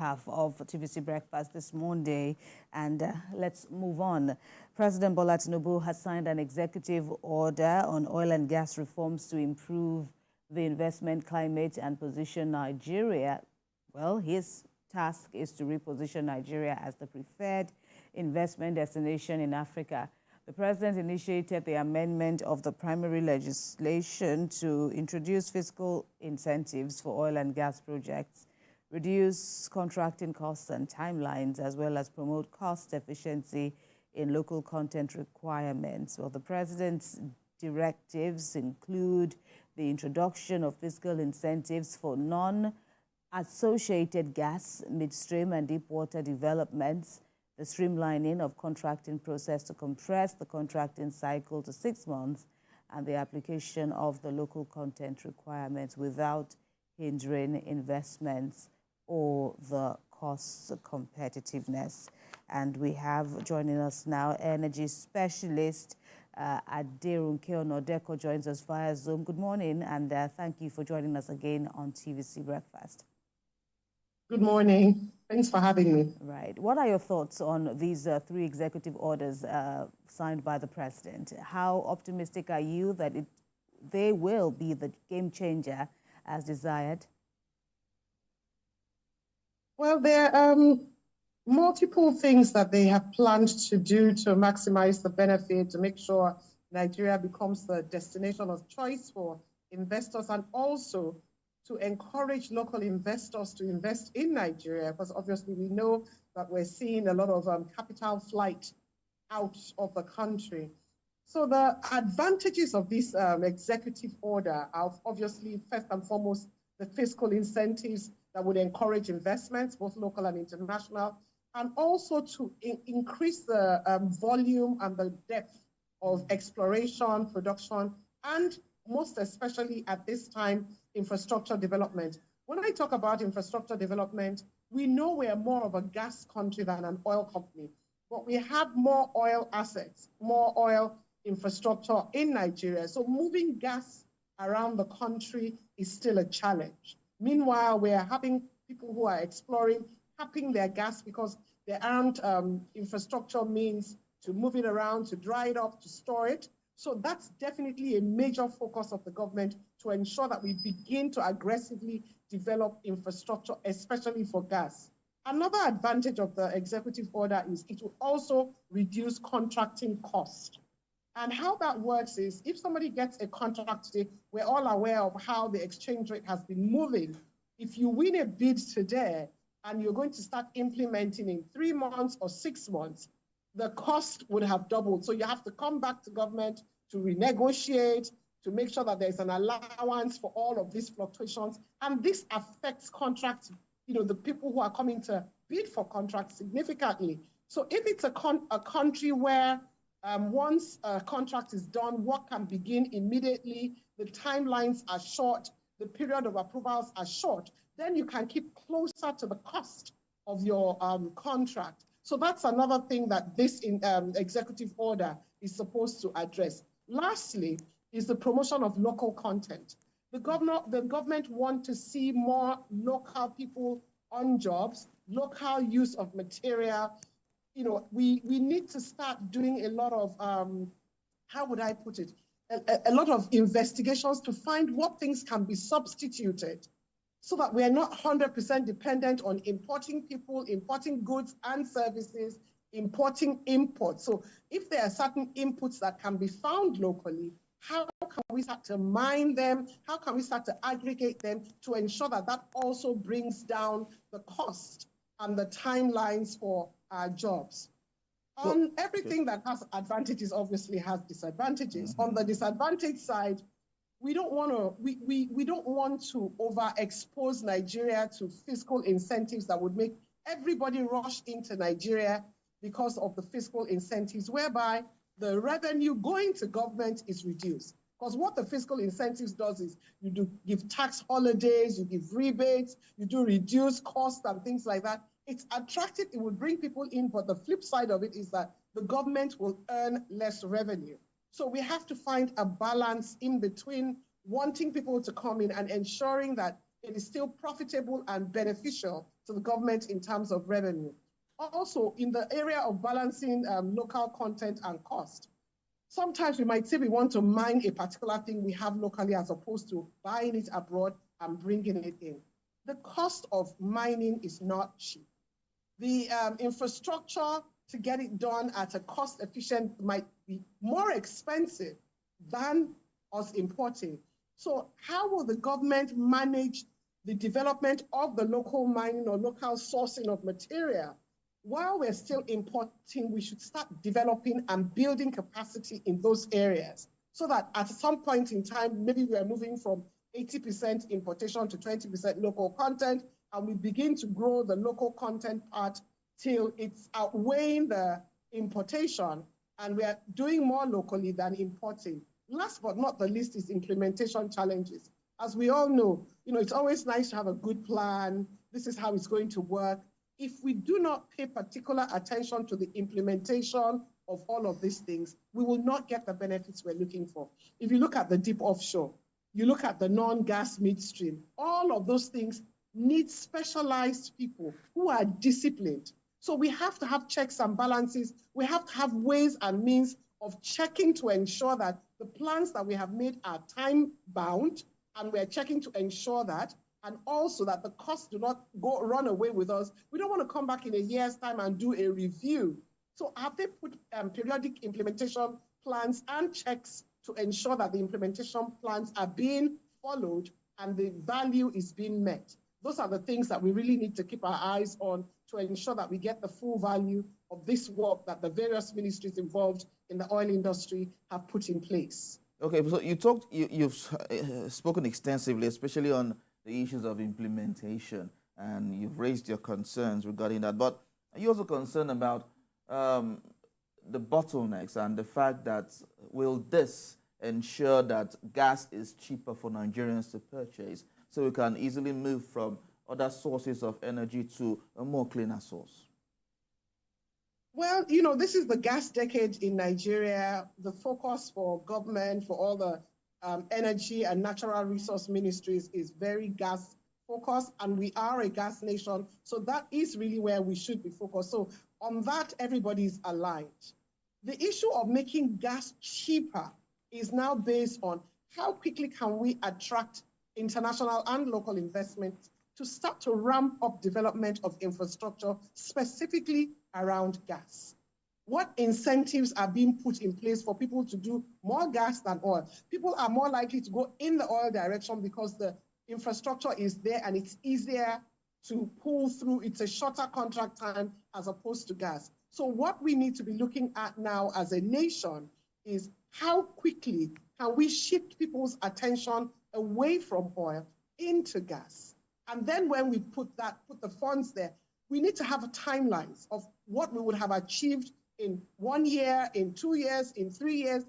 Half of TVC Breakfast this Monday, and let's move on. President Bola Tinubu has signed an executive order on oil and gas reforms to improve the investment climate and position Nigeria. Well, his task is to reposition Nigeria as the preferred investment destination in Africa. The president initiated the amendment of the primary legislation to introduce fiscal incentives for oil and gas projects, reduce contracting costs and timelines, as well as promote cost efficiency in local content requirements. Well, the president's directives include the introduction of fiscal incentives for non-associated gas, midstream and deep water developments, the streamlining of contracting process to compress the contracting cycle to 6 months, and the application of the local content requirements without hindering investments or the cost competitiveness. And we have joining us now energy specialist Aderonke Onadeko joins us via Zoom. Good morning, and thank you for joining us again on TVC Breakfast. Good morning. Thanks for having me. Right. What are your thoughts on these three executive orders signed by the president? How optimistic are you that they will be the game changer as desired? Well, there are multiple things that they have planned to do to maximize the benefit, to make sure Nigeria becomes the destination of choice for investors, and also to encourage local investors to invest in Nigeria, because obviously we know that we're seeing a lot of capital flight out of the country. So the advantages of this executive order are obviously, first and foremost, the fiscal incentives that would encourage investments, both local and international, and also to increase the volume and the depth of exploration, production, and most especially at this time, infrastructure development. When I talk about infrastructure development, we know we are more of a gas country than an oil company, but we have more oil assets, more oil infrastructure in Nigeria. So moving gas around the country is still a challenge. Meanwhile, we are having people who are exploring, tapping their gas because there aren't infrastructure means to move it around, to dry it up, to store it. So that's definitely a major focus of the government to ensure that we begin to aggressively develop infrastructure, especially for gas. Another advantage of the executive order is it will also reduce contracting cost. And how that works is if somebody gets a contract today, we're all aware of how the exchange rate has been moving. If you win a bid today and you're going to start implementing in 3 months or 6 months, the cost would have doubled. So you have to come back to government to renegotiate, to make sure that there's an allowance for all of these fluctuations. And this affects contracts, the people who are coming to bid for contracts significantly. So if it's a country where once a contract is done, work can begin immediately, the timelines are short, the period of approvals are short, then you can keep closer to the cost of your contract. So that's another thing that this executive order is supposed to address. Lastly, is the promotion of local content. The government want to see more local people on jobs, local use of material. We need to start doing a lot of, how would I put it? A lot of investigations to find what things can be substituted so that we are not 100% dependent on importing people, importing goods and services, importing imports. So if there are certain inputs that can be found locally, how can we start to mine them? How can we start to aggregate them to ensure that that also brings down the cost and the timelines for our jobs? On everything that has advantages, obviously has disadvantages. On the disadvantage side, we don't want to overexpose Nigeria to fiscal incentives that would make everybody rush into Nigeria because of the fiscal incentives, whereby the revenue going to government is reduced. Because what the fiscal incentives does is you do give tax holidays, you give rebates, you do reduce costs and things like that. It's attractive, it will bring people in, but the flip side of it is that the government will earn less revenue. So we have to find a balance in between wanting people to come in and ensuring that it is still profitable and beneficial to the government in terms of revenue. Also, in the area of balancing local content and cost, sometimes we might say we want to mine a particular thing we have locally as opposed to buying it abroad and bringing it in. The cost of mining is not cheap. The infrastructure to get it done at a cost efficient might be more expensive than us importing. So how will the government manage the development of the local mining or local sourcing of material? While we're still importing, we should start developing and building capacity in those areas so that at some point in time, maybe we are moving from 80% importation to 20% local content, and we begin to grow the local content part till it's outweighing the importation, and we are doing more locally than importing. Last but not the least is implementation challenges. As we all know, it's always nice to have a good plan. This is how it's going to work. If we do not pay particular attention to the implementation of all of these things, we will not get the benefits we're looking for. If you look at the deep offshore, you look at the non-gas midstream, all of those things need specialized people who are disciplined. So we have to have checks and balances. We have to have ways and means of checking to ensure that the plans that we have made are time-bound, and we're checking to ensure that, and also that the costs do not run away with us. We don't want to come back in a year's time and do a review. So have they put periodic implementation plans and checks to ensure that the implementation plans are being followed and the value is being met? Those are the things that we really need to keep our eyes on to ensure that we get the full value of this work that the various ministries involved in the oil industry have put in place. Okay, so you've spoken extensively, especially on the issues of implementation, and you've raised your concerns regarding that. But are you also concerned about the bottlenecks and the fact that will this ensure that gas is cheaper for Nigerians to purchase, so we can easily move from other sources of energy to a more cleaner source? Well, this is the gas decade in Nigeria. The focus for government, for all the energy and natural resource ministries is very gas focused, and we are a gas nation. So that is really where we should be focused. So on that, everybody is aligned. The issue of making gas cheaper is now based on how quickly can we attract international and local investment to start to ramp up development of infrastructure, specifically around gas. What incentives are being put in place for people to do more gas than oil? People are more likely to go in the oil direction because the infrastructure is there and it's easier to pull through. It's a shorter contract time as opposed to gas. So what we need to be looking at now as a nation is how quickly can we shift people's attention away from oil into gas? And then when we put the funds there, we need to have timelines of what we would have achieved in 1 year, in 2 years, in 3 years,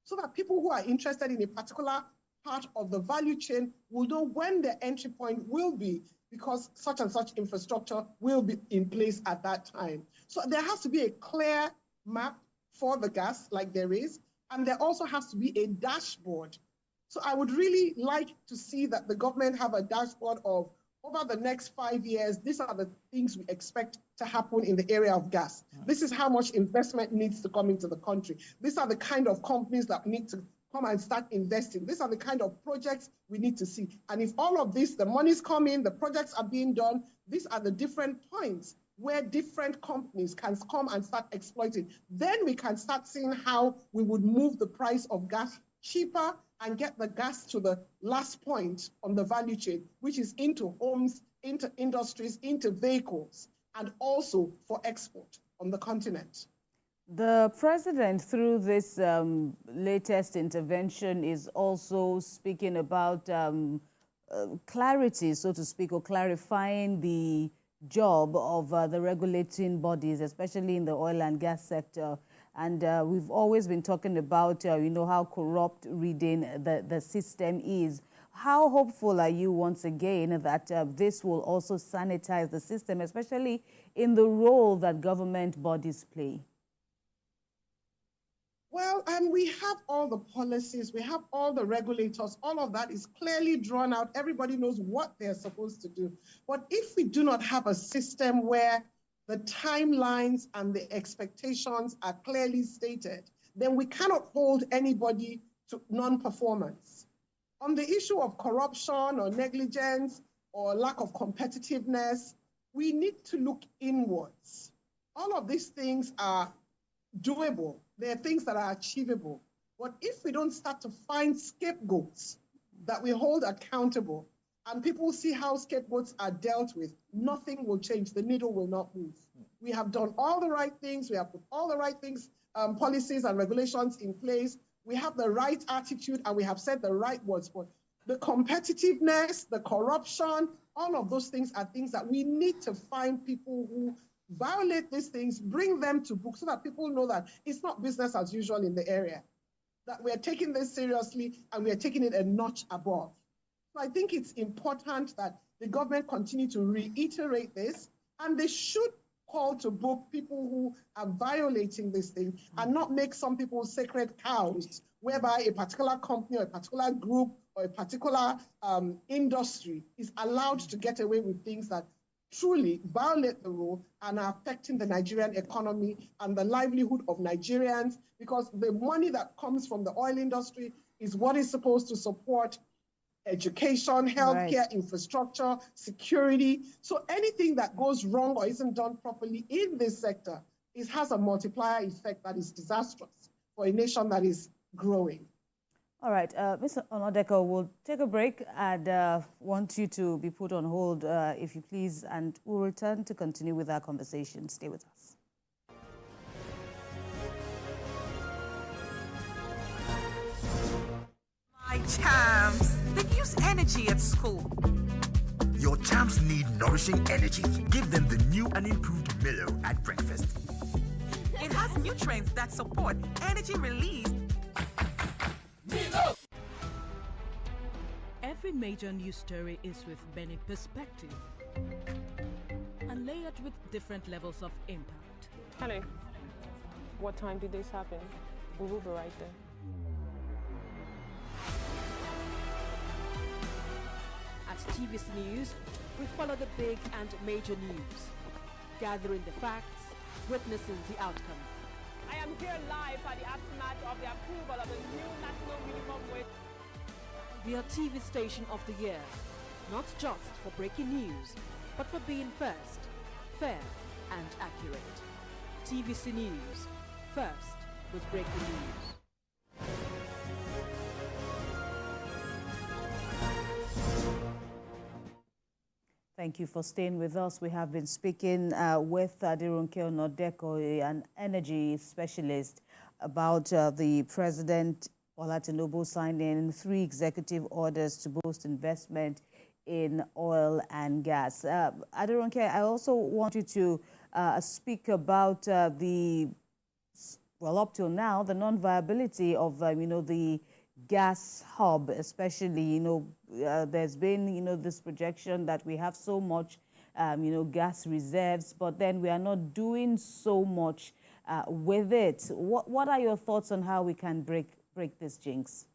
so that people who are interested in a particular part of the value chain will know when the entry point will be, because such and such infrastructure will be in place at that time. So there has to be a clear map for the gas, like there is, and there also has to be a dashboard. So I would really like to see that the government have a dashboard of, over the next 5 years, these are the things we expect to happen in the area of gas. This is how much investment needs to come into the country. These are the kind of companies that need to come and start investing. These are the kind of projects we need to see. And if all of this, the money's coming, the projects are being done, these are the different points where different companies can come and start exploiting. Then we can start seeing how we would move the price of gas cheaper and get the gas to the last point on the value chain, which is into homes, into industries, into vehicles, and also for export on the continent. The president, through this latest intervention, is also speaking about clarity, so to speak, or clarifying the job of the regulating bodies, especially in the oil and gas sector. And we've always been talking about, how corrupt reading the system is. How hopeful are you, once again, that this will also sanitize the system, especially in the role that government bodies play? Well, we have all the policies, we have all the regulators, all of that is clearly drawn out. Everybody knows what they're supposed to do. But if we do not have a system where the timelines and the expectations are clearly stated, then we cannot hold anybody to non-performance. On the issue of corruption or negligence or lack of competitiveness, we need to look inwards. All of these things are doable. They're things that are achievable. But if we don't start to find scapegoats that we hold accountable and people see how scapegoats are dealt with, nothing will change. The needle will not move. We have done all the right things. We have put all the right things, policies and regulations in place. We have the right attitude and we have said the right words. But the competitiveness, the corruption, all of those things are things that we need to find people who violate these things, bring them to book so that people know that it's not business as usual in the area, that we're taking this seriously and we're taking it a notch above. So I think it's important that the government continue to reiterate this, and they should call to book people who are violating this thing and not make some people sacred cows, whereby a particular company or a particular group or a particular industry is allowed to get away with things that truly violate the rule and are affecting the Nigerian economy and the livelihood of Nigerians, because the money that comes from the oil industry is what is supposed to support education, healthcare, infrastructure, security. So anything that goes wrong or isn't done properly in this sector has a multiplier effect that is disastrous for a nation that is growing. All right, Mr. Onadeko, we'll take a break and want you to be put on hold, if you please, and we'll return to continue with our conversation. Stay with us. My champs, they use energy at school. Your champs need nourishing energy. Give them the new and improved Milo at breakfast. It has nutrients that support energy release. Every major news story is with many perspectives and layered with different levels of impact. Hello. What time did this happen? We will be right there. At TVC News, we follow the big and major news, gathering the facts, witnessing the outcome. I am here live at the aftermath of the approval of the new national minimum wage. We are TV Station of the Year, not just for breaking news, but for being first, fair and accurate. TVC News, first with breaking news. Thank you for staying with us. We have been speaking with Aderonke Onadeko, an energy specialist, about the President Bola Tinubu signing 3 executive orders to boost investment in oil and gas. Aderonke, I also want you to speak about up till now, the non-viability of, the gas hub, especially, there's been, this projection that we have so much, gas reserves, but then we are not doing so much with it. What are your thoughts on how we can break this jinx?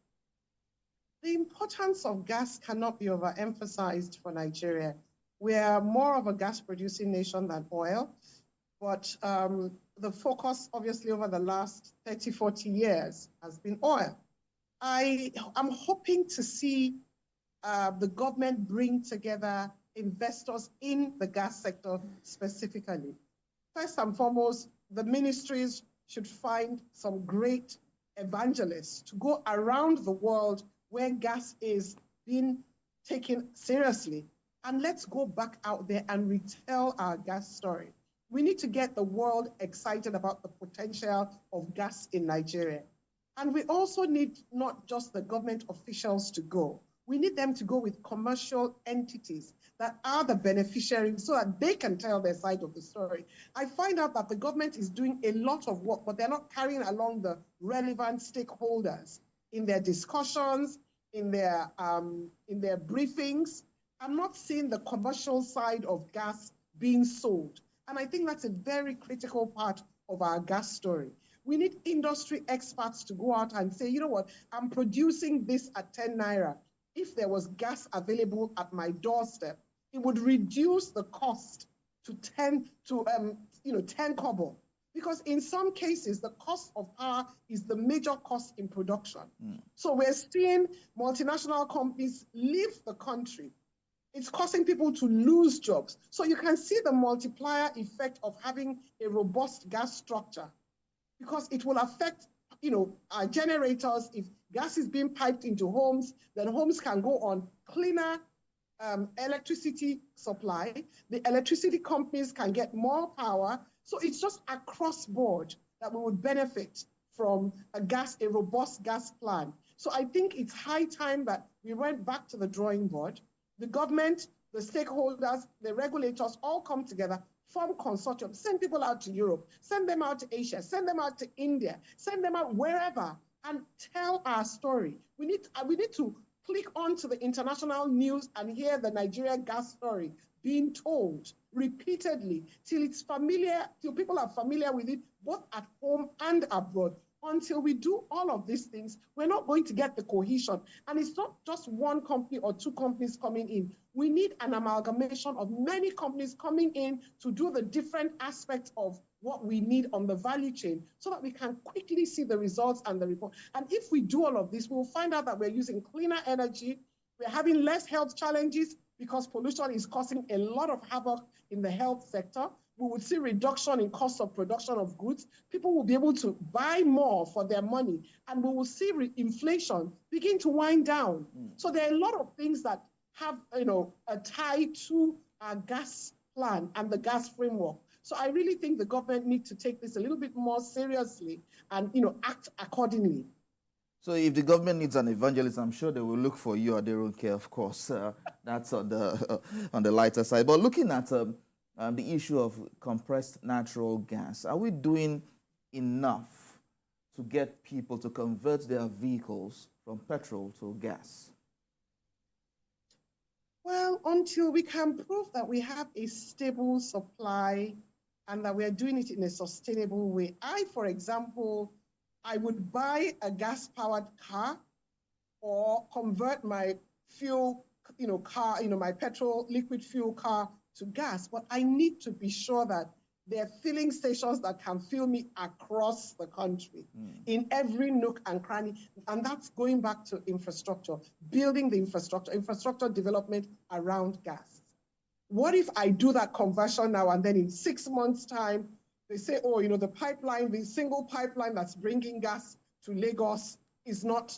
The importance of gas cannot be overemphasized for Nigeria. We are more of a gas-producing nation than oil, but the focus, obviously, over the last 30, 40 years has been oil. I'm hoping to see the government bring together investors in the gas sector specifically. First and foremost, the ministries should find some great evangelists to go around the world where gas is being taken seriously. And let's go back out there and retell our gas story. We need to get the world excited about the potential of gas in Nigeria. And we also need not just the government officials to go. We need them to go with commercial entities that are the beneficiaries so that they can tell their side of the story. I find out that the government is doing a lot of work, but they're not carrying along the relevant stakeholders in their discussions, in their briefings. I'm not seeing the commercial side of gas being sold. And I think that's a very critical part of our gas story. We need industry experts to go out and say, you know what, I'm producing this at 10 naira. If there was gas available at my doorstep, it would reduce the cost to 10 kobo. Because in some cases, the cost of power is the major cost in production. So we're seeing multinational companies leave the country. It's causing people to lose jobs. So you can see the multiplier effect of having a robust gas structure, because it will affect, our generators. If gas is being piped into homes, then homes can go on cleaner electricity supply. The electricity companies can get more power. So it's just across board that we would benefit from a robust gas plan. So I think it's high time that we went back to the drawing board. The government, the stakeholders, the regulators all come together, form consortium, send people out to Europe, send them out to Asia, send them out to India, send them out wherever, and tell our story. We need to click onto the international news and hear the Nigeria gas story being told repeatedly till it's familiar, till people are familiar with it, both at home and abroad. Until we do all of these things, we're not going to get the cohesion. And it's not just one company or two companies coming in. We need an amalgamation of many companies coming in to do the different aspects of what we need on the value chain so that we can quickly see the results and the report. And if we do all of this, we'll find out that we're using cleaner energy, we're having less health challenges because pollution is causing a lot of havoc in the health sector. We would see reduction in cost of production of goods. People will be able to buy more for their money, and we will see inflation begin to wind down. So there are a lot of things that have, a tie to our gas plan and the gas framework. So I really think the government needs to take this a little bit more seriously and, act accordingly. So if the government needs an evangelist, I'm sure they will look for you, Aderonke, of course. That's on the lighter side. But looking at the issue of compressed natural gas, are we doing enough to get people to convert their vehicles from petrol to gas? Well, until we can prove that we have a stable supply and that we are doing it in a sustainable way. For example, I would buy a gas-powered car or convert my fuel, car, my petrol liquid fuel car to gas, but I need to be sure that there are filling stations that can fill me across the country, in every nook and cranny. And that's going back to infrastructure, building the infrastructure development around gas. What if I do that conversion now and then in 6 months' time, they say, oh, the pipeline, the single pipeline that's bringing gas to Lagos is not,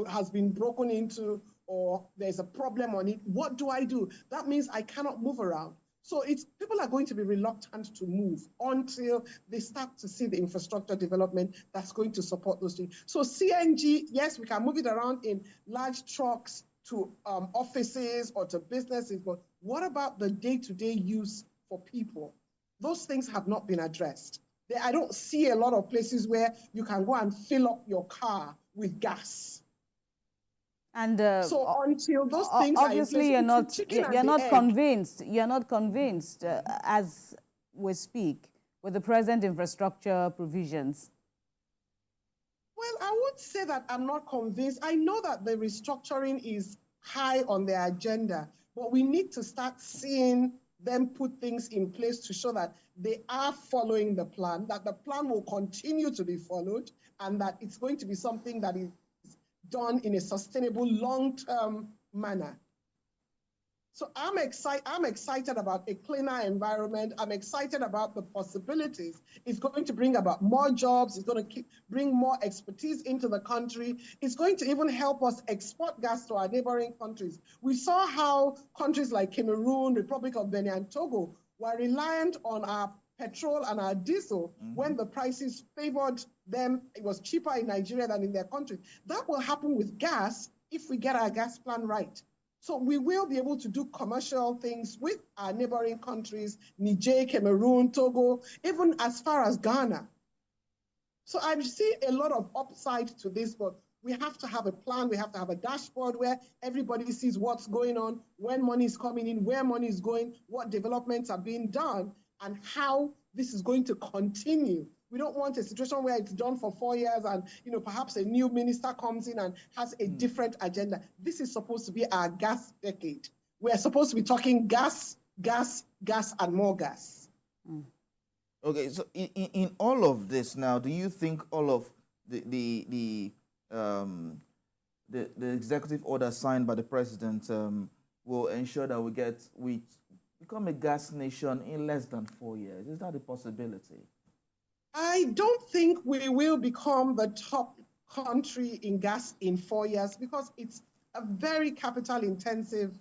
has been broken into, or there's a problem on it. What do I do? That means I cannot move around. So people are going to be reluctant to move until they start to see the infrastructure development that's going to support those things. So CNG, yes, we can move it around in large trucks to offices or to businesses, but what about the day-to-day use for people? Those things have not been addressed. I don't see a lot of places where you can go and fill up your car with gas. And so until those things obviously are in place, you're not convinced. You're not convinced as we speak with the present infrastructure provisions. Well, I would say that I'm not convinced. I know that the restructuring is high on their agenda, but we need to start seeing them put things in place to show that they are following the plan, that the plan will continue to be followed, and that it's going to be something that is done in a sustainable, long-term manner. So I'm excited about a cleaner environment. I'm excited about the possibilities. It's going to bring about more jobs. It's going to bring more expertise into the country. It's going to even help us export gas to our neighboring countries. We saw how countries like Cameroon, Republic of Benin, and Togo were reliant on our petrol and our diesel when the prices favored them. It was cheaper in Nigeria than in their country. That will happen with gas if we get our gas plan right. So we will be able to do commercial things with our neighboring countries, Niger, Cameroon, Togo, even as far as Ghana. So I see a lot of upside to this, but we have to have a plan. We have to have a dashboard where everybody sees what's going on, when money is coming in, where money is going, what developments are being done, and how this is going to continue. We don't want a situation where it's done for 4 years and, perhaps a new minister comes in and has a different agenda. This is supposed to be our gas decade. We're supposed to be talking gas, gas, gas, and more gas. Okay, so in all of this now, do you think all of the executive order signed by the president will ensure that we become a gas nation in less than 4 years? Is that a possibility? I don't think we will become the top country in gas in 4 years because it's a very capital-intensive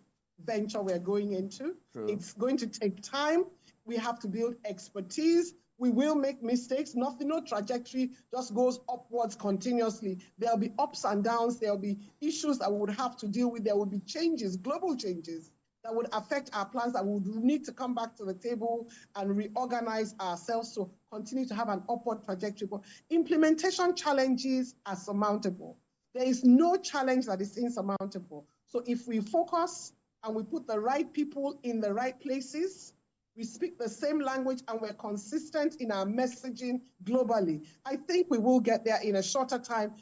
venture we're going into. True. It's going to take time. We have to build expertise. We will make mistakes. No trajectory just goes upwards continuously. There'll be ups and downs. There'll be issues that we would have to deal with. There will be changes, global changes, that would affect our plans, that we would need to come back to the table and reorganize ourselves to continue to have an upward trajectory. But implementation challenges are surmountable. There is no challenge that is insurmountable. So if we focus and we put the right people in the right places, we speak the same language, and we're consistent in our messaging globally, I think we will get there in a shorter time.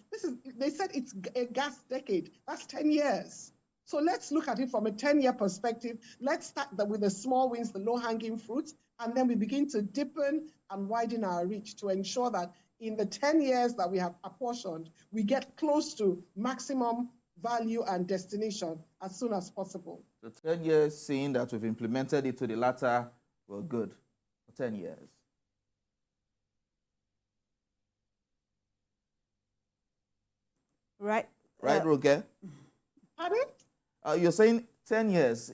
They said it's a gas decade. That's 10 years. So let's look at it from a 10-year perspective. Let's start with the small wins, the low-hanging fruits, and then we begin to deepen and widen our reach to ensure that in the 10 years that we have apportioned, we get close to maximum value and destination as soon as possible. The 10 years, seeing that we've implemented it to the latter, we're good for 10 years. Right. Right, Roge? Pardon? You're saying 10 years,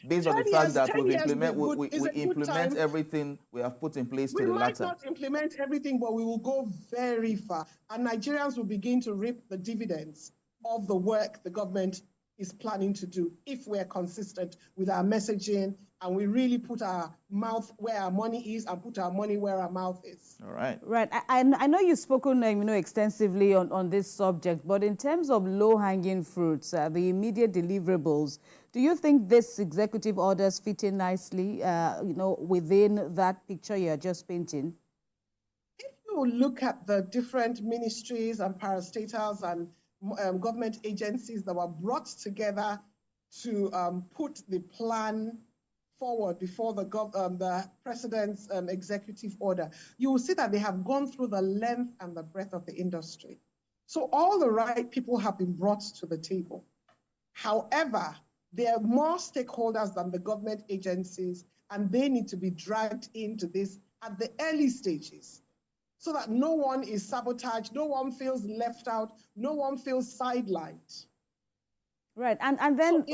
based on the fact that we implement everything we have put in place to the latter. We might not implement everything, but we will go very far. And Nigerians will begin to reap the dividends of the work the government is planning to do if we're consistent with our messaging and we really put our mouth where our money is and put our money where our mouth is. All right. Right. I know you've spoken extensively on this subject, but in terms of low-hanging fruits, the immediate deliverables, do you think this executive orders fit in nicely, within that picture you're just painting? If you look at the different ministries and parastatals and government agencies that were brought together to put the plan forward before the president's executive order, you will see that they have gone through the length and the breadth of the industry. So all the right people have been brought to the table. However, there are more stakeholders than the government agencies, and they need to be dragged into this at the early stages, so that no one is sabotaged, no one feels left out, no one feels sidelined. Right, and then,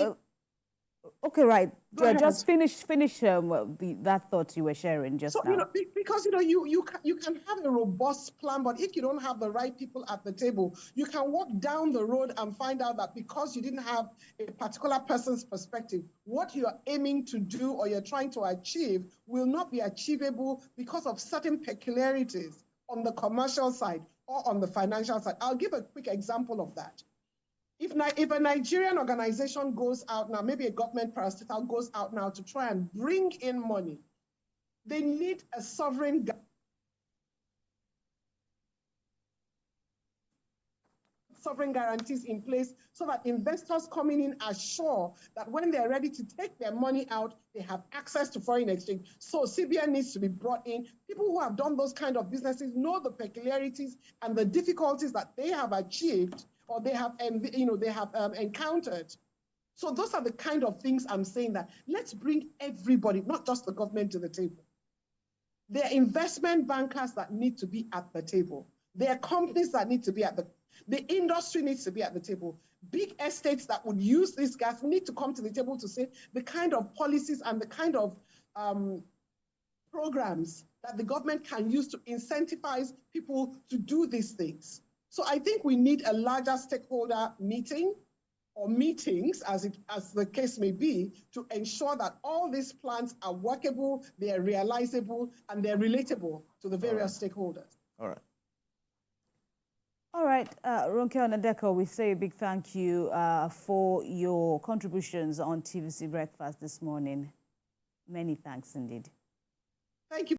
okay, right. Just finish that thought you were sharing just now. Because you can have a robust plan, but if you don't have the right people at the table, you can walk down the road and find out that because you didn't have a particular person's perspective, what you're aiming to do or you're trying to achieve will not be achievable because of certain peculiarities on the commercial side or on the financial side. I'll give a quick example of that. If a Nigerian organization goes out now, maybe a government parastatal goes out now to try and bring in money, they need a sovereign guarantees in place so that investors coming in are sure that when they're ready to take their money out, they have access to foreign exchange. So CBN needs to be brought in. People who have done those kind of businesses know the peculiarities and the difficulties that they have achieved or they have encountered. So those are the kind of things I'm saying that let's bring everybody, not just the government, to the table. There are investment bankers that need to be at the table. There are companies that need to be at the industry needs to be at the table. Big estates that would use this gas need to come to the table to say the kind of policies and the kind of programs that the government can use to incentivize people to do these things. So I think we need a larger stakeholder meeting or meetings, as the case may be, to ensure that all these plans are workable, they are realizable, and they're relatable to the various stakeholders. All right. All right, Ronke Onadeko, we say a big thank you for your contributions on TVC Breakfast this morning. Many thanks indeed. Thank you.